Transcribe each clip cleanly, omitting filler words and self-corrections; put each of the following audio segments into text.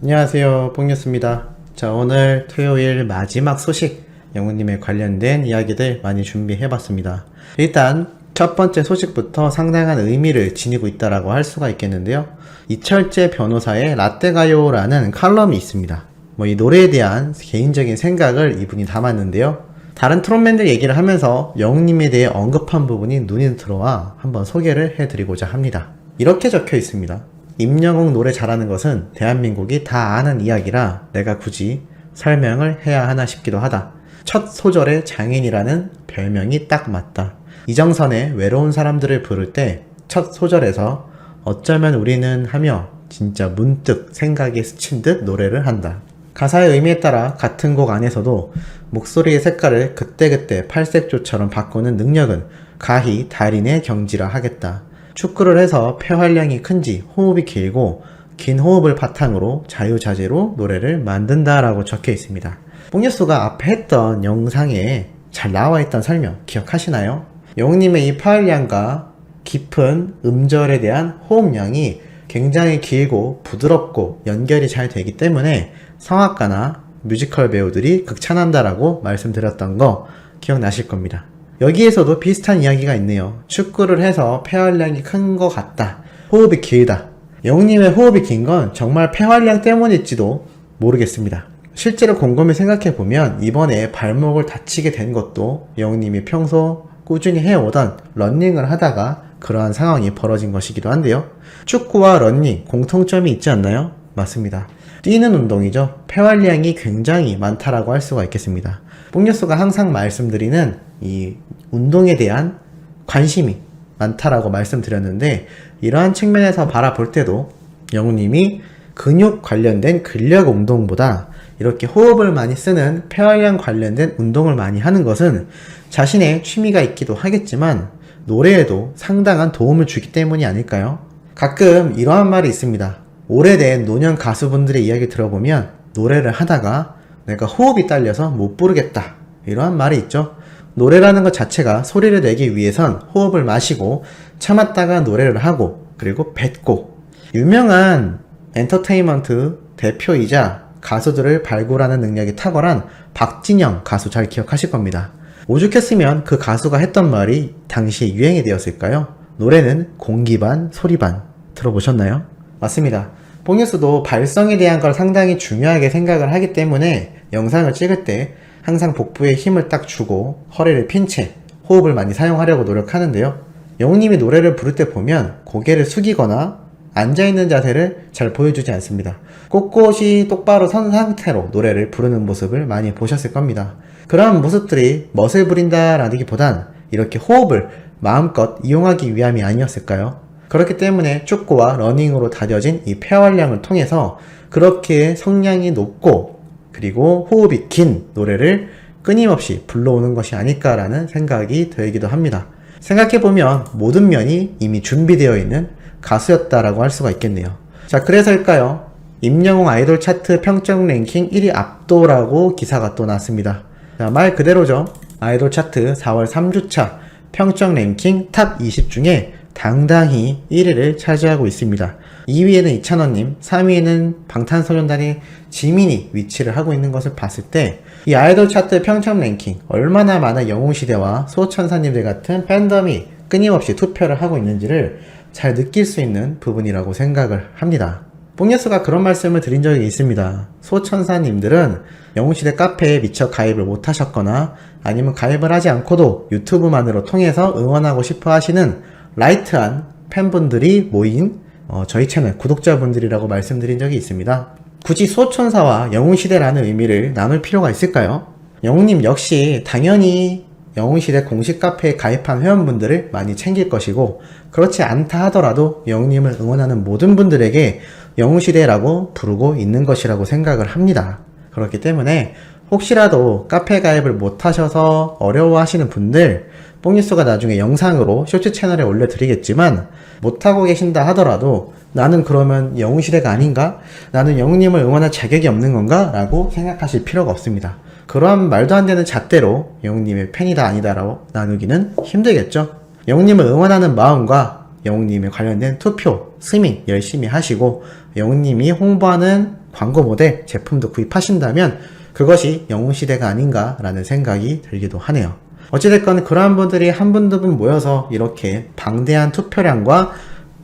안녕하세요, 뽕뉴스입니다. 자, 오늘 토요일 마지막 소식, 영우님에 관련된 이야기들 많이 준비해봤습니다. 일단 첫 번째 소식부터 상당한 의미를 지니고 있다라고 할 수가 있겠는데요. 이철재 변호사의 라떼가요라는 칼럼이 있습니다. 이 노래에 대한 개인적인 생각을 이분이 담았는데요. 다른 트롯맨들 얘기를 하면서 영우님에 대해 언급한 부분이 눈에 들어와 한번 소개를 해드리고자 합니다. 이렇게 적혀 있습니다. 임영웅 노래 잘하는 것은 대한민국이 다 아는 이야기라 내가 굳이 설명을 해야 하나 싶기도 하다. 첫 소절에 장인이라는 별명이 딱 맞다. 이정선의 외로운 사람들을 부를 때 첫 소절에서 어쩌면 우리는 하며 진짜 문득 생각이 스친 듯 노래를 한다. 가사의 의미에 따라 같은 곡 안에서도 목소리의 색깔을 그때그때 팔색조처럼 바꾸는 능력은 가히 달인의 경지라 하겠다. 축구를 해서 폐활량이 큰지 호흡이 길고 긴 호흡을 바탕으로 자유자재로 노래를 만든다라고 적혀 있습니다. 뽕뉴스가 앞에 했던 영상에 잘 나와있던 설명 기억하시나요? 영웅님의 이 폐활량과 깊은 음절에 대한 호흡량이 굉장히 길고 부드럽고 연결이 잘 되기 때문에 성악가나 뮤지컬 배우들이 극찬한다라고 말씀드렸던 거 기억나실 겁니다. 여기에서도 비슷한 이야기가 있네요. 축구를 해서 폐활량이 큰 것 같다. 호흡이 길다. 영웅님의 호흡이 긴 건 정말 폐활량 때문일지도 모르겠습니다. 실제로 곰곰이 생각해보면 이번에 발목을 다치게 된 것도 영웅님이 평소 꾸준히 해오던 러닝을 하다가 그러한 상황이 벌어진 것이기도 한데요. 축구와 러닝 공통점이 있지 않나요? 맞습니다. 뛰는 운동이죠. 폐활량이 굉장히 많다라고 할 수가 있겠습니다. 뽕뉴스가 항상 말씀드리는 이 운동에 대한 관심이 많다라고 말씀드렸는데 이러한 측면에서 바라볼 때도 영우님이 근육 관련된 근력 운동보다 이렇게 호흡을 많이 쓰는 폐활량 관련된 운동을 많이 하는 것은 자신의 취미가 있기도 하겠지만 노래에도 상당한 도움을 주기 때문이 아닐까요? 가끔 이러한 말이 있습니다. 오래된 노년 가수분들의 이야기 들어보면 노래를 하다가 내가 호흡이 딸려서 못 부르겠다 이러한 말이 있죠. 노래라는 것 자체가 소리를 내기 위해선 호흡을 마시고 참았다가 노래를 하고 그리고 뱉고 유명한 엔터테인먼트 대표이자 가수들을 발굴하는 능력이 탁월한 박진영 가수 잘 기억하실 겁니다. 오죽했으면 그 가수가 했던 말이 당시에 유행이 되었을까요? 노래는 공기 반 소리 반 들어보셨나요? 맞습니다. 뽕뉴스도 발성에 대한 걸 상당히 중요하게 생각을 하기 때문에 영상을 찍을 때 항상 복부에 힘을 딱 주고 허리를 핀 채 호흡을 많이 사용하려고 노력하는데요. 영웅님이 노래를 부를 때 보면 고개를 숙이거나 앉아있는 자세를 잘 보여주지 않습니다. 꼿꼿이 똑바로 선 상태로 노래를 부르는 모습을 많이 보셨을 겁니다. 그런 모습들이 멋을 부린다라기보단 이렇게 호흡을 마음껏 이용하기 위함이 아니었을까요? 그렇기 때문에 축구와 러닝으로 다져진 이 폐활량을 통해서 그렇게 성량이 높고 그리고 호흡이 긴 노래를 끊임없이 불러오는 것이 아닐까라는 생각이 들기도 합니다. 생각해보면 모든 면이 이미 준비되어 있는 가수였다라고 할 수가 있겠네요. 자, 그래서일까요? 임영웅 아이돌 차트 평점 랭킹 1위 압도라고 기사가 또 났습니다. 자, 말 그대로죠. 아이돌 차트 4월 3주차 평점 랭킹 탑 20 중에 당당히 1위를 차지하고 있습니다. 2위에는 이찬원님, 3위에는 방탄소년단의 지민이 위치를 하고 있는 것을 봤을 때 이 아이돌 차트 평점 랭킹 얼마나 많은 영웅시대와 소천사님들 같은 팬덤이 끊임없이 투표를 하고 있는지를 잘 느낄 수 있는 부분이라고 생각을 합니다. 뽕뉴스가 그런 말씀을 드린 적이 있습니다. 소천사님들은 영웅시대 카페에 미처 가입을 못하셨거나 아니면 가입을 하지 않고도 유튜브만으로 통해서 응원하고 싶어 하시는 라이트한 팬분들이 모인 저희 채널 구독자분들이라고 말씀드린 적이 있습니다. 굳이 소천사와 영웅시대라는 의미를 나눌 필요가 있을까요? 영웅님 역시 당연히 영웅시대 공식 카페에 가입한 회원분들을 많이 챙길 것이고 그렇지 않다 하더라도 영웅님을 응원하는 모든 분들에게 영웅시대라고 부르고 있는 것이라고 생각을 합니다. 그렇기 때문에 혹시라도 카페 가입을 못하셔서 어려워하시는 분들 뽕뉴스가 나중에 영상으로 쇼츠 채널에 올려드리겠지만 못하고 계신다 하더라도 나는 그러면 영웅시대가 아닌가? 나는 영웅님을 응원할 자격이 없는 건가? 라고 생각하실 필요가 없습니다. 그러한 말도 안 되는 잣대로 영웅님의 팬이다 아니다라고 나누기는 힘들겠죠. 영웅님을 응원하는 마음과 영웅님에 관련된 투표, 스밍 열심히 하시고 영웅님이 홍보하는 광고 모델 제품도 구입하신다면 그것이 영웅시대가 아닌가라는 생각이 들기도 하네요. 어찌됐건 그러한 분들이 한 분 두 분 모여서 이렇게 방대한 투표량과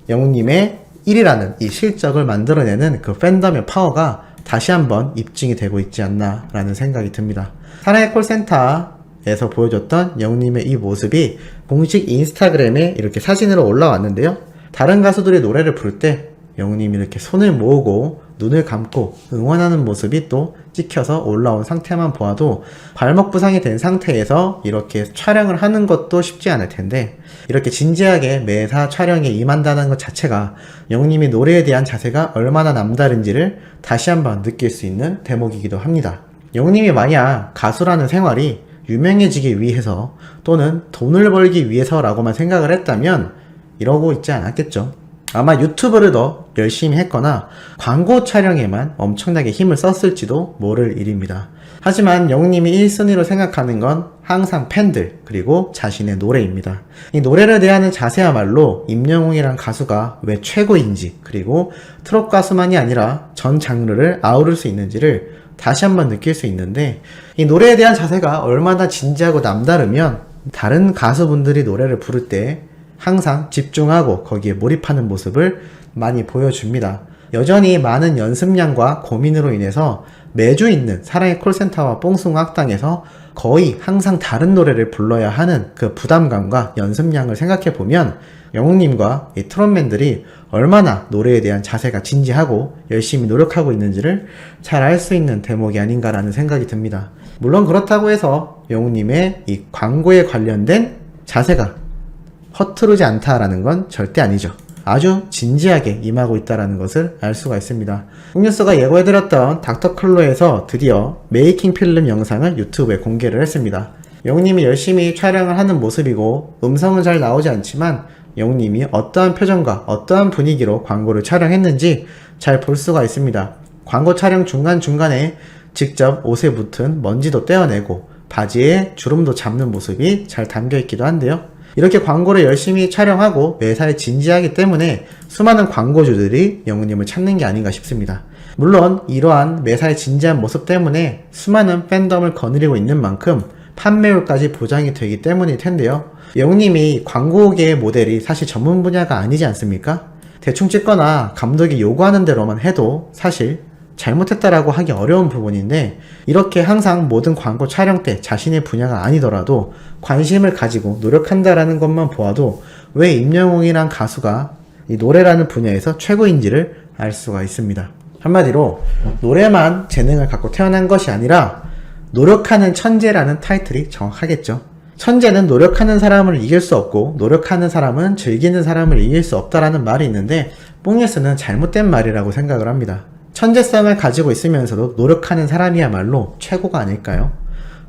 영웅님의 1위라는 이 실적을 만들어내는 그 팬덤의 파워가 다시 한번 입증이 되고 있지 않나라는 생각이 듭니다. 사랑의 콜센터에서 보여줬던 영웅님의 이 모습이 공식 인스타그램에 이렇게 사진으로 올라왔는데요. 다른 가수들이 노래를 부를 때 영웅님이 이렇게 손을 모으고 눈을 감고 응원하는 모습이 또 찍혀서 올라온 상태만 보아도 발목 부상이 된 상태에서 이렇게 촬영을 하는 것도 쉽지 않을 텐데 이렇게 진지하게 매사 촬영에 임한다는 것 자체가 영웅님이 노래에 대한 자세가 얼마나 남다른지를 다시 한번 느낄 수 있는 대목이기도 합니다. 영웅님이 만약 가수라는 생활이 유명해지기 위해서 또는 돈을 벌기 위해서라고만 생각을 했다면 이러고 있지 않았겠죠. 아마 유튜브를 더 열심히 했거나 광고 촬영에만 엄청나게 힘을 썼을지도 모를 일입니다. 하지만 영웅님이 1순위로 생각하는 건 항상 팬들 그리고 자신의 노래입니다. 이 노래를 대하는 자세야말로 임영웅이란 가수가 왜 최고인지 그리고 트롯 가수만이 아니라 전 장르를 아우를 수 있는지를 다시 한번 느낄 수 있는데 이 노래에 대한 자세가 얼마나 진지하고 남다르면 다른 가수분들이 노래를 부를 때 항상 집중하고 거기에 몰입하는 모습을 많이 보여줍니다. 여전히 많은 연습량과 고민으로 인해서 매주 있는 사랑의 콜센터와 뽕숭 악당에서 거의 항상 다른 노래를 불러야 하는 그 부담감과 연습량을 생각해보면 영웅님과 이 트롯맨들이 얼마나 노래에 대한 자세가 진지하고 열심히 노력하고 있는지를 잘 알 수 있는 대목이 아닌가라는 생각이 듭니다. 물론 그렇다고 해서 영웅님의 이 광고에 관련된 자세가 허투루지 않다라는 건 절대 아니죠. 아주 진지하게 임하고 있다는 것을 알 수가 있습니다. 뽕뉴스가 예고해드렸던 닥터클로에서 드디어 메이킹 필름 영상을 유튜브에 공개를 했습니다. 영웅님이 열심히 촬영을 하는 모습이고 음성은 잘 나오지 않지만 영웅님이 어떠한 표정과 어떠한 분위기로 광고를 촬영했는지 잘 볼 수가 있습니다. 광고 촬영 중간중간에 직접 옷에 붙은 먼지도 떼어내고 바지에 주름도 잡는 모습이 잘 담겨 있기도 한데요. 이렇게 광고를 열심히 촬영하고 매사에 진지하기 때문에 수많은 광고주들이 영웅님을 찾는 게 아닌가 싶습니다. 물론 이러한 매사에 진지한 모습 때문에 수많은 팬덤을 거느리고 있는 만큼 판매율까지 보장이 되기 때문일 텐데요. 영웅님이 광고계의 모델이 사실 전문 분야가 아니지 않습니까? 대충 찍거나 감독이 요구하는 대로만 해도 사실 잘못했다라고 하기 어려운 부분인데 이렇게 항상 모든 광고 촬영 때 자신의 분야가 아니더라도 관심을 가지고 노력한다라는 것만 보아도 왜 임영웅이란 가수가 이 노래라는 분야에서 최고인지를 알 수가 있습니다. 한마디로 노래만 재능을 갖고 태어난 것이 아니라 노력하는 천재라는 타이틀이 정확하겠죠. 천재는 노력하는 사람을 이길 수 없고 노력하는 사람은 즐기는 사람을 이길 수 없다라는 말이 있는데 뽕예스는 잘못된 말이라고 생각을 합니다. 천재성을 가지고 있으면서도 노력하는 사람이야말로 최고가 아닐까요?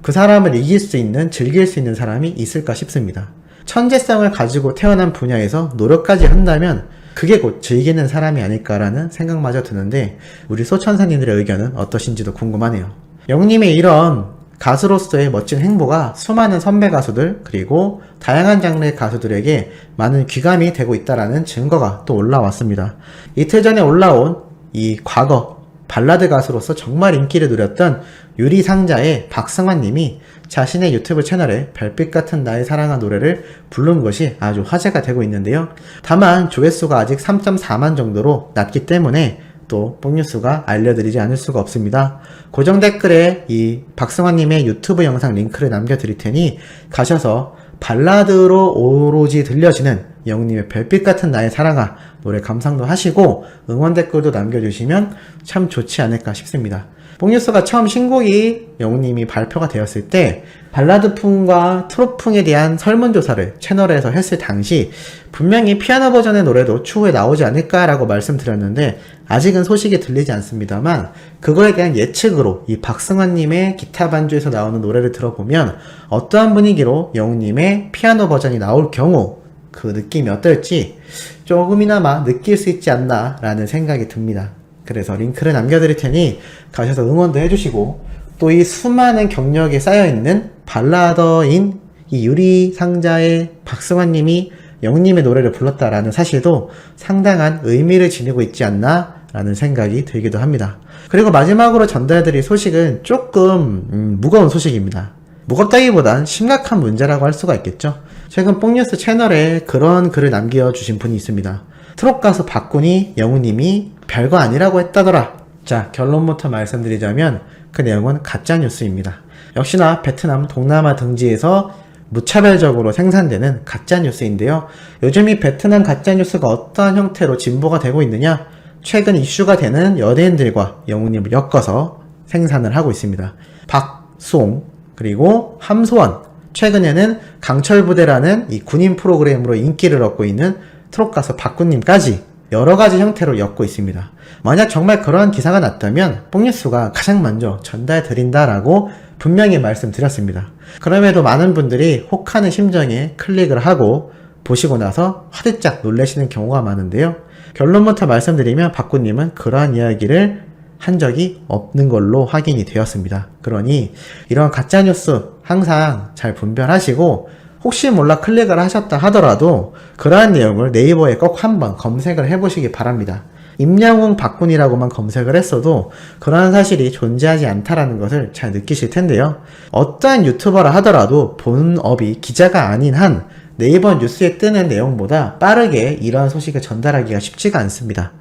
그 사람을 이길 수 있는, 즐길 수 있는 사람이 있을까 싶습니다. 천재성을 가지고 태어난 분야에서 노력까지 한다면 그게 곧 즐기는 사람이 아닐까라는 생각마저 드는데 우리 소천사님들의 의견은 어떠신지도 궁금하네요. 영웅님의 이런 가수로서의 멋진 행보가 수많은 선배 가수들 그리고 다양한 장르의 가수들에게 많은 귀감이 되고 있다라는 증거가 또 올라왔습니다. 이틀 전에 올라온 이 과거 발라드 가수로서 정말 인기를 누렸던 유리상자의 박승환 님이 자신의 유튜브 채널에 별빛 같은 나의 사랑한 노래를 부른 것이 아주 화제가 되고 있는데요. 다만 조회수가 아직 3.4만 정도로 낮기 때문에 또 뽕뉴스가 알려드리지 않을 수가 없습니다. 고정 댓글에 이 박승환 님의 유튜브 영상 링크를 남겨드릴 테니 가셔서 발라드로 오로지 들려지는 영웅님의 별빛 같은 나의 사랑아 노래 감상도 하시고 응원 댓글도 남겨주시면 참 좋지 않을까 싶습니다. 뽕뉴스가 처음 신곡이 영웅님이 발표가 되었을 때 발라드풍과 트롯풍에 대한 설문조사를 채널에서 했을 당시 분명히 피아노 버전의 노래도 추후에 나오지 않을까라고 말씀드렸는데 아직은 소식이 들리지 않습니다만 그거에 대한 예측으로 이 박승환님의 기타 반주에서 나오는 노래를 들어보면 어떠한 분위기로 영웅님의 피아노 버전이 나올 경우 그 느낌이 어떨지 조금이나마 느낄 수 있지 않나 라는 생각이 듭니다. 그래서 링크를 남겨드릴 테니 가셔서 응원도 해주시고 또 이 수많은 경력에 쌓여있는 발라더인 이 유리상자의 박승환님이 영웅님의 노래를 불렀다라는 사실도 상당한 의미를 지니고 있지 않나 라는 생각이 들기도 합니다. 그리고 마지막으로 전달해드릴 소식은 조금 무거운 소식입니다. 무겁다기보단 심각한 문제라고 할 수가 있겠죠. 최근 뽕뉴스 채널에 그런 글을 남겨주신 분이 있습니다. 트롯 가수 박군이 영우님이 별거 아니라고 했다더라. 자, 결론부터 말씀드리자면 그 내용은 가짜뉴스입니다. 역시나 베트남 동남아 등지에서 무차별적으로 생산되는 가짜뉴스인데요. 요즘 이 베트남 가짜뉴스가 어떠한 형태로 진보가 되고 있느냐? 최근 이슈가 되는 연예인들과 영웅님을 엮어서 생산을 하고 있습니다. 박수홍, 그리고 함소원, 최근에는 강철부대라는 이 군인 프로그램으로 인기를 얻고 있는 트롯 가수 박군님까지 여러가지 형태로 엮고 있습니다. 만약 정말 그러한 기사가 났다면 뽕뉴스가 가장 먼저 전달드린다라고 분명히 말씀드렸습니다. 그럼에도 많은 분들이 혹하는 심정에 클릭을 하고 보시고 나서 화들짝 놀라시는 경우가 많은데요. 결론부터 말씀드리면 박군님은 그러한 이야기를 한 적이 없는 걸로 확인이 되었습니다. 그러니 이런 가짜뉴스 항상 잘 분별하시고 혹시 몰라 클릭을 하셨다 하더라도 그러한 내용을 네이버에 꼭 한번 검색을 해보시기 바랍니다. 임양웅 박군이라고만 검색을 했어도 그러한 사실이 존재하지 않다라는 것을 잘 느끼실 텐데요. 어떠한 유튜버라 하더라도 본업이 기자가 아닌 한 네이버 뉴스에 뜨는 내용보다 빠르게 이러한 소식을 전달하기가 쉽지가 않습니다.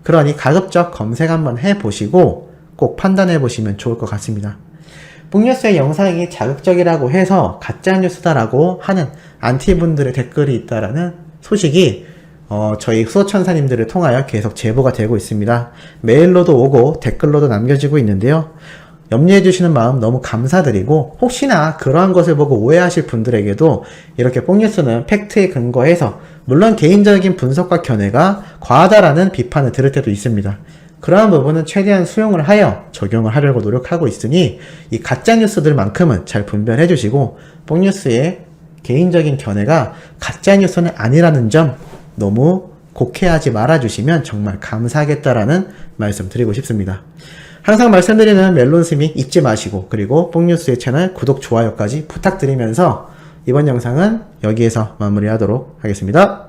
그러니 가급적 검색 한번 해보시고 꼭 판단해보시면 좋을 것 같습니다. 뽕뉴스의 영상이 자극적이라고 해서 가짜뉴스다라고 하는 안티분들의 댓글이 있다라는 소식이 저희 수호천사님들을 통하여 계속 제보가 되고 있습니다. 메일로도 오고 댓글로도 남겨지고 있는데요. 염려해주시는 마음 너무 감사드리고 혹시나 그러한 것을 보고 오해하실 분들에게도 이렇게 뽕뉴스는 팩트에 근거해서 물론 개인적인 분석과 견해가 과하다라는 비판을 들을 때도 있습니다. 그러한 부분은 최대한 수용을 하여 적용을 하려고 노력하고 있으니 이 가짜뉴스들만큼은 잘 분별해 주시고 뽕뉴스의 개인적인 견해가 가짜뉴스는 아니라는 점 너무 곡해하지 말아주시면 정말 감사하겠다라는 말씀 드리고 싶습니다. 항상 말씀드리는 멜론스미 잊지 마시고 그리고 뽕뉴스의 채널 구독, 좋아요까지 부탁드리면서 이번 영상은 여기에서 마무리하도록 하겠습니다.